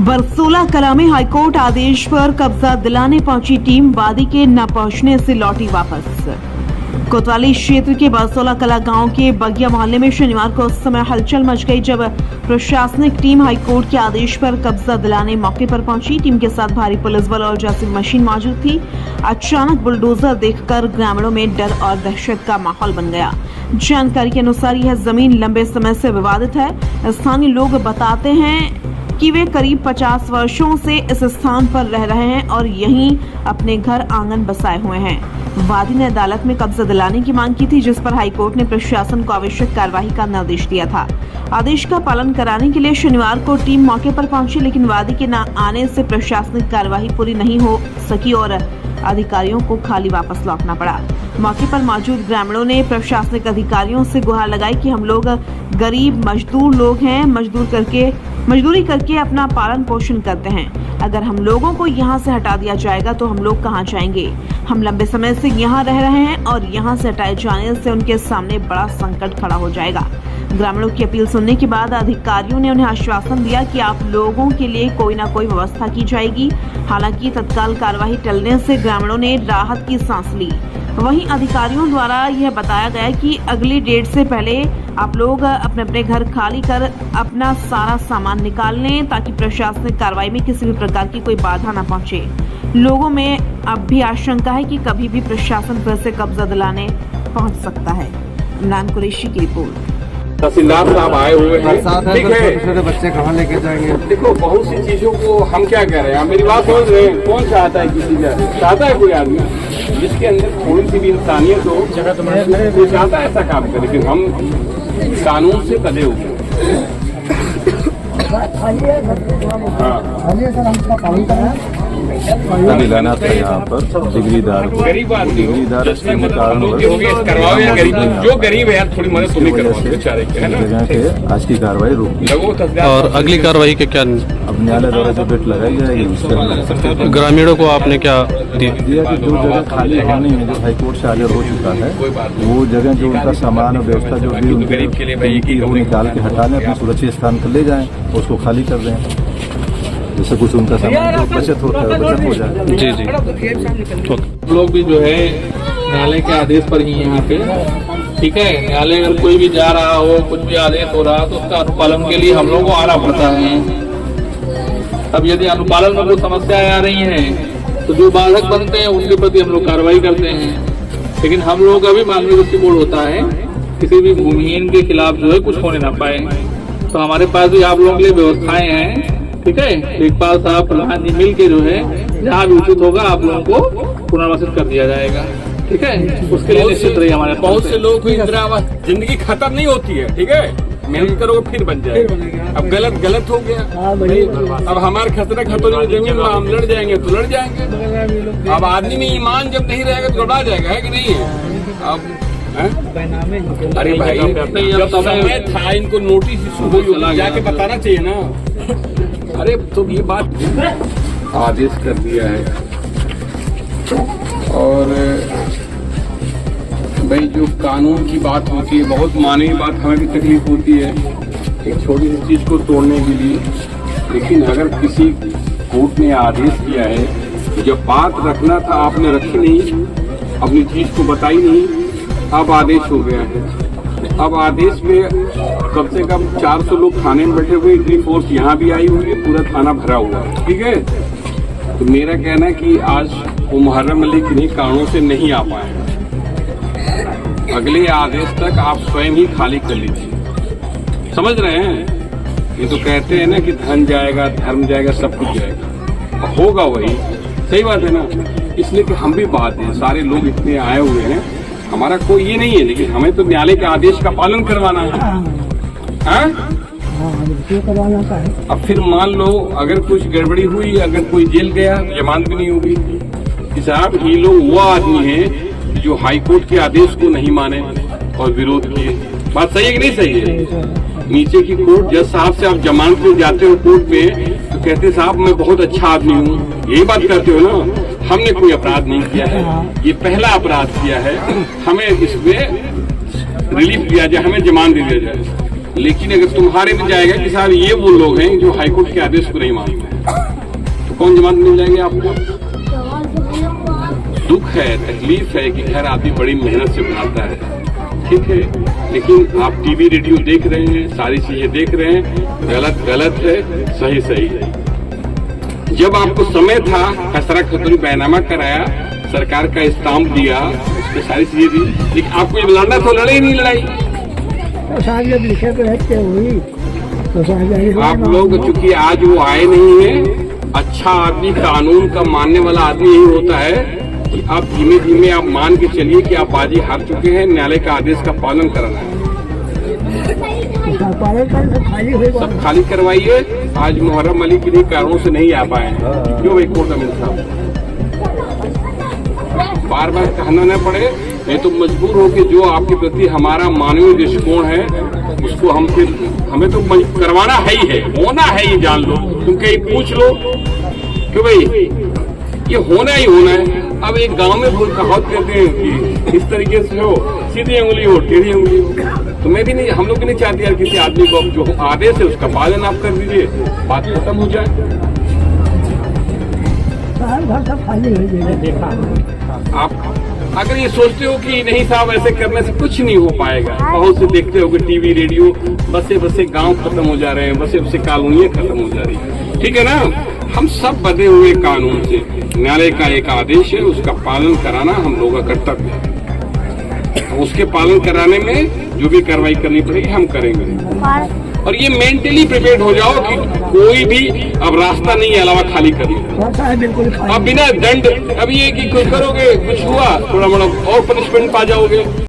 बरसोला कला में हाईकोर्ट आदेश पर कब्जा दिलाने पहुंची टीम वादी के न पहुंचने से लौटी वापस। कोतवाली क्षेत्र के बरसोला कला गांव के बगिया मोहल्ले में शनिवार को उस समय हलचल मच गई जब प्रशासनिक टीम हाईकोर्ट के आदेश पर कब्जा दिलाने मौके पर पहुंची। टीम के साथ भारी पुलिस बल और जांच मशीन मौजूद थी। अचानक बुलडोजर देखकर ग्रामीणों में डर और दहशत का माहौल बन गया। जानकारी के अनुसार यह जमीन लंबे समय से विवादित है। स्थानीय लोग बताते हैं कि वे करीब 50 वर्षों से इस स्थान पर रह रहे हैं और यहीं अपने घर आंगन बसाए हुए हैं। वादी ने अदालत में कब्जा दिलाने की मांग की थी, जिस पर हाईकोर्ट ने प्रशासन को आवश्यक कार्रवाई का निर्देश दिया था। आदेश का पालन कराने के लिए शनिवार को टीम मौके पर पहुंची, लेकिन वादी के न आने से प्रशासनिक कार्रवाई पूरी नहीं हो सकी और अधिकारियों को खाली वापस लौटना पड़ा। मौके पर मौजूद ग्रामीणों ने प्रशासनिक अधिकारियों से गुहार लगाई कि हम लोग गरीब मजदूर लोग हैं, मजदूरी करके अपना पालन पोषण करते हैं। अगर हम लोगों को यहाँ से हटा दिया जाएगा तो हम लोग कहाँ जाएंगे? हम लंबे समय से यहाँ रह रहे हैं और यहाँ से हटाए जाने से उनके सामने बड़ा संकट खड़ा हो जाएगा। ग्रामीणों की अपील सुनने के बाद अधिकारियों ने उन्हें आश्वासन दिया कि आप लोगों के लिए कोई न कोई व्यवस्था की जाएगी। हालांकि तत्काल कार्यवाही टलने से ग्रामीणों ने राहत की सांस ली। वहीं अधिकारियों द्वारा यह बताया गया कि अगली डेट से पहले आप लोग अपने अपने घर खाली कर अपना सारा सामान निकाल लें, ताकि प्रशासनिक कार्रवाई में किसी भी प्रकार की कोई बाधा न पहुंचे। लोगों में अब भी आशंका है कि कभी भी प्रशासन फिर से कब्जा दिलाने पहुंच सकता है। इमरान कुरैशी की रिपोर्ट। तहसीलदार साहब आए हुए हैं, ठीक है। छोटे बच्चे कहाँ लेके जाएंगे? देखो, बहुत सी चीजों को हम क्या कह रहे हैं, मेरी बात समझ रहे हैं। कौन चाहता है किसी का, चाहता है कोई आदमी जिसके अंदर थोड़ी सी भी इंसानियत हो, वो चाहता है ऐसा काम करे। लेकिन हम कानून से कदे हुए दिलाना था यहाँ पर डिग्रीदार को। गरीब आदमी डिग्रीदार करवाओ या गरीब, जो गरीब है यार थोड़ी मदद तुम्हें करवाओ बेचारे के, है ना। आज की कार्रवाई रोक और अगली कार्रवाई के क्या अब न्यायालय द्वारा जो डेट लगाई जाएगी उसके ग्रामीणों को आपने क्या दिया कि जो जगह खाली होनी है, जो हाईकोर्ट से आदेश हो चुका है, वो जगह जो उनका सामान और व्यवस्था जो भी उनकी वो निकाल के हटा लें, अपने सुरक्षित स्थान पर ले जाएं, उसको खाली कर दें, जिससे कुछ उनका सामान बचत होता है, बचत हो जाए। जी जी। लोग भी जो है न्यायालय के आदेश पर ही यहाँ पे, ठीक है। न्यायालय अगर कोई भी जा रहा हो, कुछ भी आदेश हो रहा तो उसका अनुपालन के लिए हम लोगों को आना पड़ता है। अब यदि अनुपालन में कोई समस्याएं आ रही हैं तो जो बाधक बनते हैं उनके प्रति हम लोग कार्रवाई करते हैं। लेकिन हम लोगों का भी मानवीय दृष्टिकोण होता है, किसी भी भूमिहीन के खिलाफ जो है कुछ होने ना पाए। तो हमारे पास भी आप लोगों के लिए व्यवस्थाएं हैं, ठीक है। लेखपाल साहब, प्रधान जी मिल के जो है जहाँ भी उचित होगा आप लोगों को पुनर्वासित कर दिया जाएगा, ठीक है। उसके लिए निश्चित रहिए हमारे बहुत से लोग इंदिरा आवास, जिंदगी खत्म नहीं होती है, ठीक है। मेहनत करो फिर बन जाएगा। अब गलत हो गया, अब हमारे खतरा खतरे जमीन में हम लड़ जाएंगे तो लड़ जाएंगे। अब आदमी में ईमान जब नहीं रहेगा तो गड़बड़ा जाएगा, है कि नहीं है? अब अरे भाई, जब समय था इनको नोटिस इशू हो जाके बताना चाहिए ना। अरे तो ये बात आदेश कर दिया है और भाई जो कानून की बात होती है, बहुत मानवीय बात, हमें भी तकलीफ होती है एक छोटी सी चीज को तोड़ने के लिए। लेकिन अगर किसी कोर्ट ने आदेश किया है, जब बात रखना था आपने रखी नहीं, अपनी चीज को बताई नहीं, अब आदेश हो गया है। अब आदेश में कम से कम 400 लोग थाने में बैठे हुए, इतनी फोर्स यहाँ भी आई हुई है, पूरा थाना भरा हुआ है, ठीक है। तो मेरा कहना है कि आज वो मुहर्रम मलिक किन्हीं कारणों से नहीं आ पाए। अगले आदेश तक आप स्वयं ही खाली कर लीजिए, समझ रहे हैं। ये तो कहते हैं ना कि धन जाएगा, धर्म जाएगा, सब कुछ जाएगा, होगा वही, सही बात है ना। इसलिए कि हम भी बात है, सारे लोग इतने आए हुए हैं, हमारा कोई ये नहीं है, लेकिन हमें तो न्यायालय के आदेश का पालन करवाना है। अब फिर मान लो अगर कुछ गड़बड़ी हुई, अगर कोई जेल गया, जमानत भी नहीं होगी। साहब, ये लोग वो आदमी है जो हाईकोर्ट के आदेश को नहीं माने और विरोध किए। बात सही है कि नहीं सही है? नीचे की कोर्ट जज साहब से आप जमानत में जाते हो कोर्ट में, तो कहते साहब मैं बहुत अच्छा आदमी हूँ, यही बात करते हो ना। हमने कोई अपराध नहीं किया है, ये पहला अपराध किया है, हमें इसमें रिलीफ दिया जाए, हमें जमानत दे दिया जाए। लेकिन अगर तुम्हारे में जाएगा कि साहब ये वो लोग हैं जो हाईकोर्ट के आदेश को नहीं मानते हैं, तो कौन जमानत मिल जाएगी आपको? दुख है, तकलीफ है कि हर आदमी बड़ी मेहनत से बनाता है, ठीक है, लेकिन आप टीवी रेडियो देख रहे हैं, सारी चीजें देख रहे हैं, गलत गलत है, सही सही है। जब आपको समय था, खसरा खतरी बैनामा कराया, सरकार का स्टाम्प दिया, उसमें सारी चीजें दी, लेकिन आपको ये लड़ना तो लड़े ही नहीं लड़ाई। तो साहब जब लिखे तो रहते हुई तो साहब आप लोग चूंकि आज वो आए नहीं है, अच्छा आदमी, कानून का मानने वाला आदमी यही होता है कि आप धीमे धीमे आप मान के चलिए कि आप बाजी हार चुके हैं, न्यायालय का आदेश का पालन करना है, पालन कर खाली हुई सब खाली करवाइए। आज मुहर्रम अली के लिए कारणों से नहीं आ पाए हैं, क्यों भाई कोर्ट अमीर साहब? बार बार कहना न पड़े, नहीं तो मजबूर हो कि जो आपके प्रति हमारा मानवीय दृष्टिकोण है उसको हम फिर हमें तो करवाना है ही है, होना है, ये जान लो, तुम कहीं पूछ लो क्यों भाई, ये होना ही होना है। अब एक गांव में बहुत कहावत कहते हैं कि इस तरीके से हो, सीधी उंगली हो, टेढ़ी उंगली हो, तो मैं भी नहीं, हम लोग भी नहीं चाहते यार किसी आदमी को जो आदेश है उसका पालन आप कर दीजिए, बात खत्म हो जाए। सब खाली हो आप अगर ये सोचते हो कि नहीं साहब ऐसे करने से कुछ नहीं हो पाएगा, बहुत से देखते हो कि टीवी रेडियो, बसे बसे गांव खत्म हो जा रहे हैं, बसे बसे कॉलोनियां खत्म हो जा रही है, ठीक है ना। हम सब बंधे हुए कानून से, न्यायालय का एक आदेश है, उसका पालन कराना हम लोगों का कर्तव्य है, उसके पालन कराने में जो भी कार्रवाई करनी पड़ेगी हम करेंगे। और ये मेंटली प्रिपेयर्ड हो जाओ कि कोई भी अब रास्ता नहीं है अलावा खाली करने, बिल्कुल अब बिना दंड, अब ये कि कुछ करोगे, कुछ हुआ, थोड़ा मोड़ा और पनिशमेंट पा जाओगे।